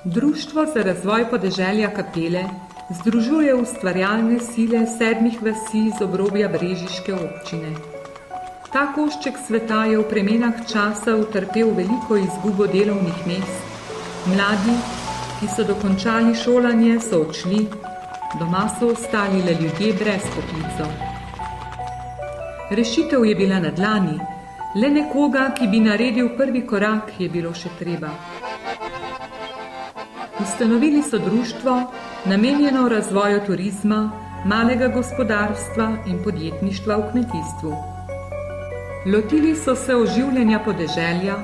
Društvo za razvoj podeželja Kapele združuje ustvarjalne sile 7 vasi z obrobja brežiške občine. Ta košček sveta je v premenah časa utrpel veliko izgubo delovnih mest. Mladi, ki so dokončali šolanje, so odšli, doma so ostali le ljudje brez poklicev. Rešitev je bila na dlani, le nekoga, ki bi naredil prvi korak, je bilo še treba. Ustanovili so društvo, namenjeno razvoju turizma, malega gospodarstva in podjetništva v kmetijstvu. Lotili so se oživljanja podeželja,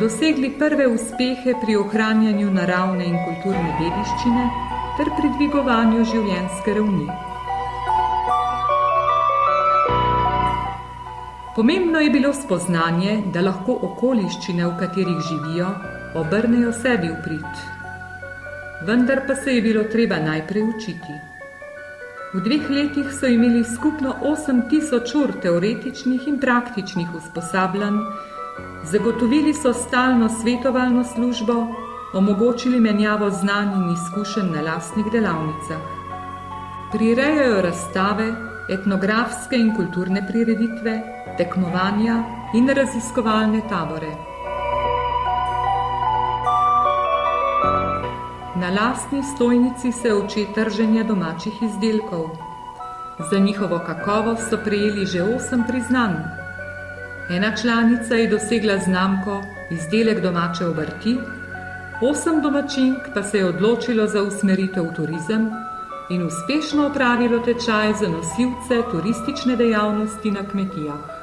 dosegli prve uspehe pri ohranjanju naravne in kulturne dediščine ter pri dvigovanju življenjske ravni. Pomembno je bilo spoznanje, da lahko okoliščine, v katerih živijo, obrnejo sebi v prid. Vendar pa se je bilo treba najprej učiti. V 2 letih so imeli skupno 8000 ur teoretičnih in praktičnih usposabljanj, zagotovili so stalno svetovalno službo, omogočili menjavo znanj in izkušenj na lastnih delavnicah. Prirejajo razstave, etnografske in kulturne prireditve, tekmovanja in raziskovalne tabore. Na lastni stojnici se uči trženja domačih izdelkov. Za njihovo kakovost so prejeli že 8 priznanj. Ena članica je dosegla znamko izdelek domače obrti, 8 domačink pa se je odločilo za usmeritev v turizem in uspešno opravilo tečaj za nosilce turistične dejavnosti na kmetijah.